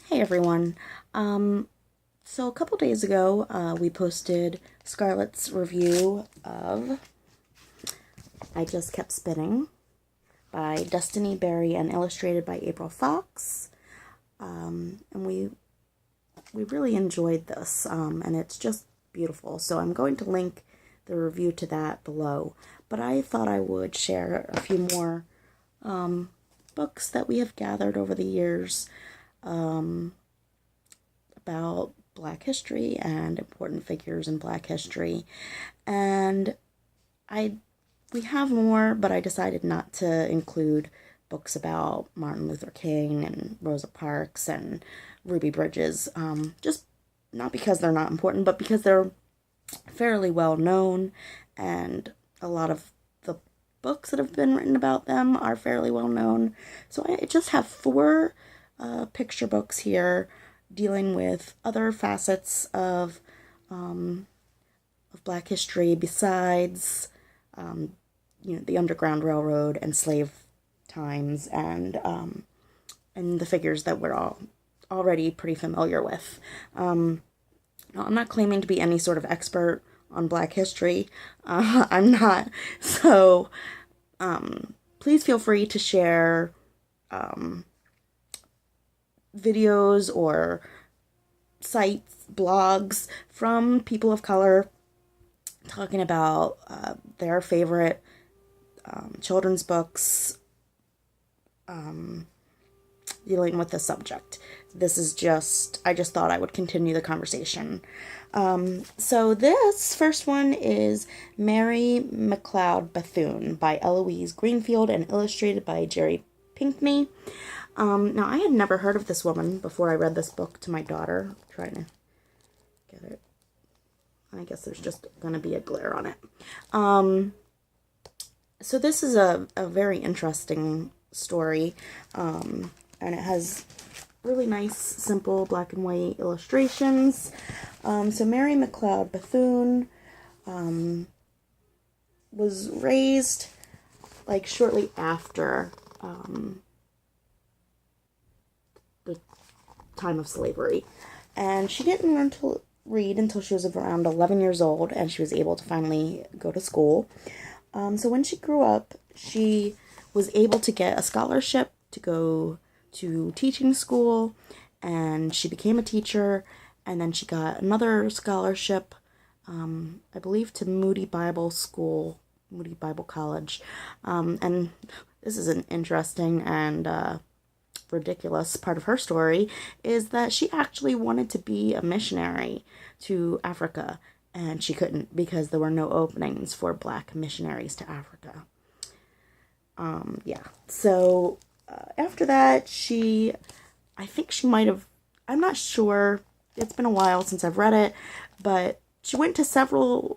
Hey everyone. So a couple days ago, we posted Scarlett's review of I Just Kept Spinning by Destiny Berry and illustrated by April Fox. And we really enjoyed this, and it's just beautiful. So I'm going to link the review to that below. But I thought I would share a few more books that we have gathered over the years about Black history and important figures in Black history. And we have more, but I decided not to include books about Martin Luther King and Rosa Parks and Ruby Bridges. Just not because they're not important, but because they're fairly well known, and a lot of the books that have been written about them are fairly well known. So I just have four picture books here dealing with other facets of Black history besides the Underground Railroad and slave times and the figures that we're all already pretty familiar with. Now, I'm not claiming to be any sort of expert on Black history. I'm not. So please feel free to share videos or sites, blogs from people of color talking about their favorite children's books dealing with the subject. I just thought I would continue the conversation. So this first one is Mary McLeod Bethune by Eloise Greenfield and illustrated by Jerry Pinkney. Now, I had never heard of this woman before I read this book to my daughter. I'm trying to get it. I guess there's just going to be a glare on it. So this is a very interesting story, and it has really nice, simple black and white illustrations. So Mary McLeod Bethune was raised like shortly after the time of slavery, and she didn't learn to read until she was around 11 years old, and she was able to finally go to school. So when she grew up, she was able to get a scholarship to go to teaching school, and she became a teacher, and then she got another scholarship, I believe to Moody Bible College. And this is an interesting and ridiculous part of her story, is that she actually wanted to be a missionary to Africa, and she couldn't because there were no openings for Black missionaries to Africa. So after that, I think she might have, I'm not sure, it's been a while since I've read it, but she went to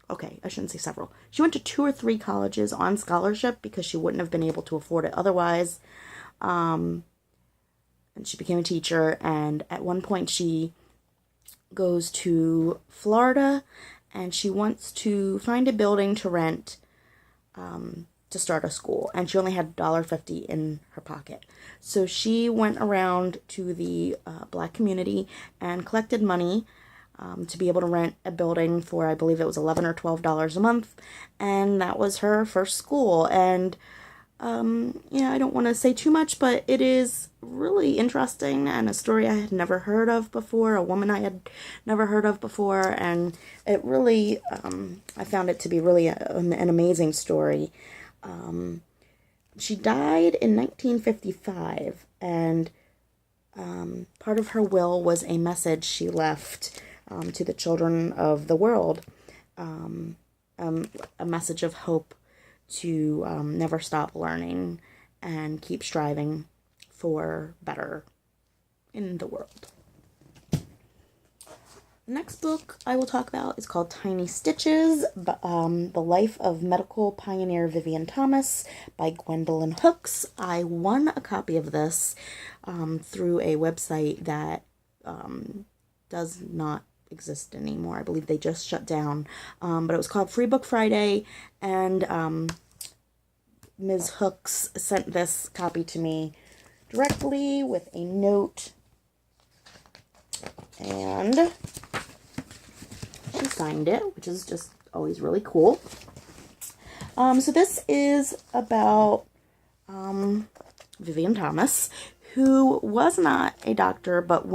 I shouldn't say several. She went to 2 or 3 colleges on scholarship because she wouldn't have been able to afford it otherwise. And she became a teacher, and at one point she goes to Florida, and she wants to find a building to rent to start a school, and she only had $1.50 in her pocket. So she went around to the Black community and collected money to be able to rent a building for, I believe it was $11 or $12 a month, and that was her first school. And I don't want to say too much, but it is really interesting and a story I had never heard of before, a woman I had never heard of before, and it really, I found it to be really an amazing story. She died in 1955, and part of her will was a message she left to the children of the world, a message of hope to never stop learning and keep striving for better in the world. The next book I will talk about is called Tiny Stitches, The Life of Medical Pioneer Vivian Thomas by Gwendolyn Hooks. I won a copy of this through a website that does not exist anymore. I believe they just shut down, but it was called Free Book Friday, and Ms. Hooks sent this copy to me directly with a note And she signed it, which is just always really cool. So this is about Vivian Thomas, who was not a doctor, but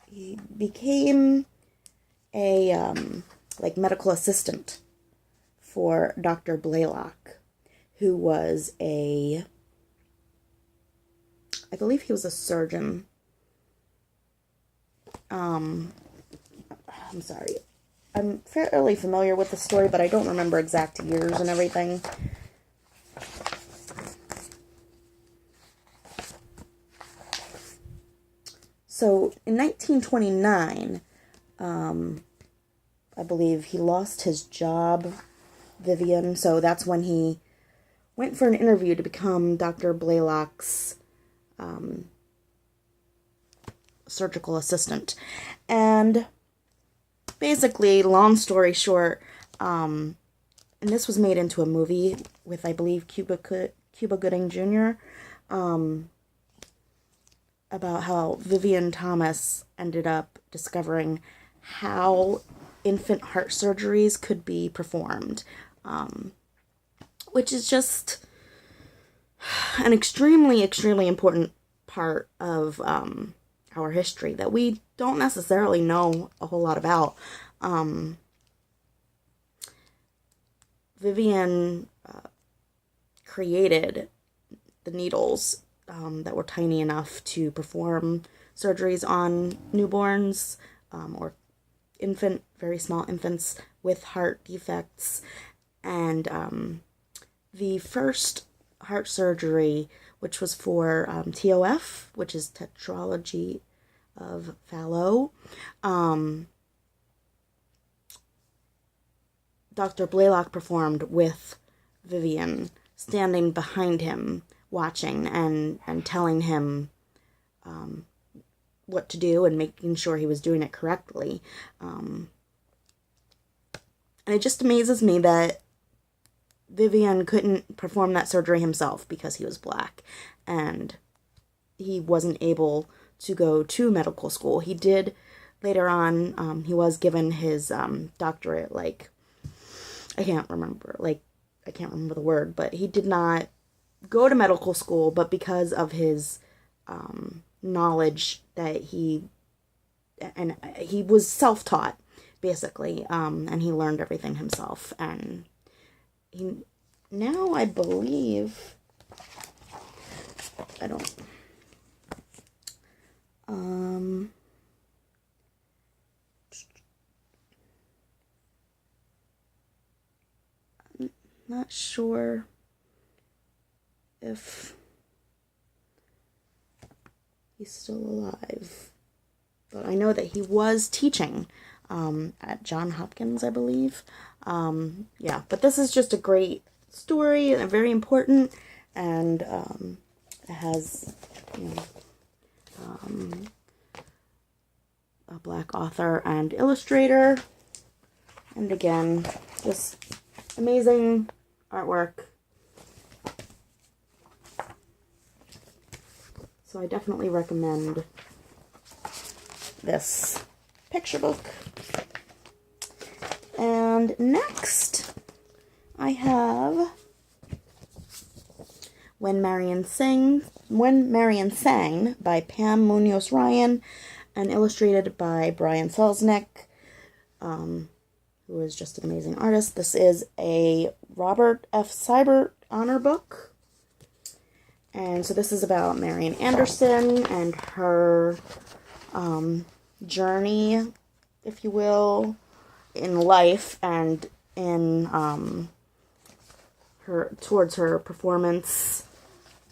he became a like medical assistant for Dr. Blaylock, who was I believe he was a surgeon. I'm sorry. I'm fairly familiar with the story, but I don't remember exact years and everything. So, in 1929, I believe he lost his job, Vivian, so that's when he went for an interview to become Dr. Blaylock's surgical assistant. And basically, long story short, and this was made into a movie with, I believe, Cuba Gooding Jr., about how Vivian Thomas ended up discovering how infant heart surgeries could be performed, which is just an extremely, extremely important part of our history that we don't necessarily know a whole lot about. Vivian created the needles that were tiny enough to perform surgeries on newborns or very small infants with heart defects. And the first heart surgery, which was for TOF, which is tetralogy of Fallot, Dr. Blaylock performed with Vivian standing behind him, watching and telling him what to do and making sure he was doing it correctly. And it just amazes me that Vivian couldn't perform that surgery himself because he was black and he wasn't able to go to medical school. He did later on, he was given his doctorate, I can't remember the word, but he did not go to medical school, but because of his knowledge that he was self-taught, basically, and he learned everything himself. And now I believe, I'm not sure if he's still alive, but I know that he was teaching at Johns Hopkins, I believe. Yeah, but this is just a great story and very important, and it has, a black author and illustrator, and again, just amazing artwork. So I definitely recommend this picture book. And next, I have When Marion Sang by Pam Munoz Ryan and illustrated by Brian Selznick, who is just an amazing artist. This is a Robert F. Seibert honor book. And so this is about Marian Anderson and her journey, if you will, in life and in towards her performance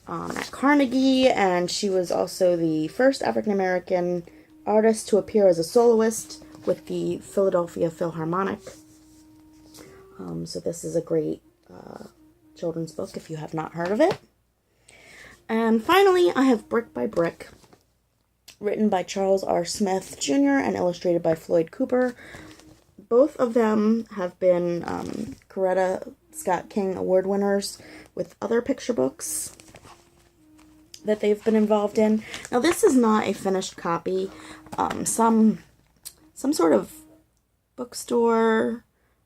at Carnegie. And she was also the first African-American artist to appear as a soloist with the Philadelphia Philharmonic. So this is a great children's book if you have not heard of it. And finally, I have Brick by Brick, written by Charles R. Smith Jr. and illustrated by Floyd Cooper. Both of them have been Coretta Scott King Award winners with other picture books. that they've been involved in. Now, this is not a finished copy. Some sort of bookstore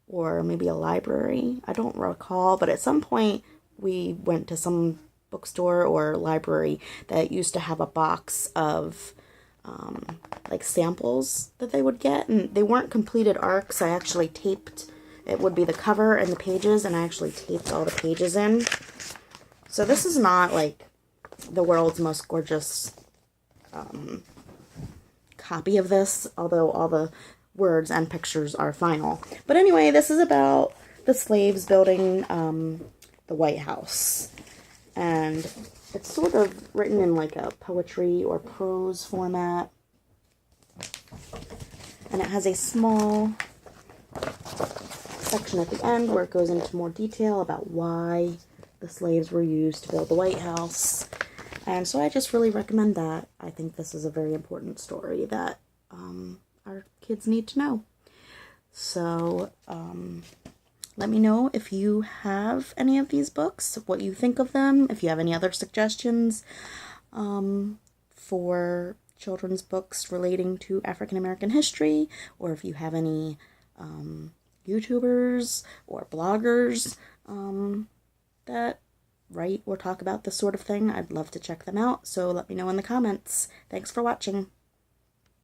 or maybe a library, I don't recall, but at some point we went to some bookstore or library that used to have a box of like samples that they would get, and they weren't completed arcs. I actually taped, it would be the cover and the pages, and I actually taped all the pages in. So this is not like the world's most gorgeous copy of this, although all the words and pictures are final. But anyway, this is about the slaves building the White House. And it's sort of written in like a poetry or prose format. And it has a small section at the end where it goes into more detail about why the slaves were used to build the White House. And so I just really recommend that. I think this is a very important story that our kids need to know. So, let me know if you have any of these books, what you think of them, if you have any other suggestions for children's books relating to African American history, or if you have any YouTubers or bloggers that write or talk about this sort of thing. I'd love to check them out, so let me know in the comments. Thanks for watching.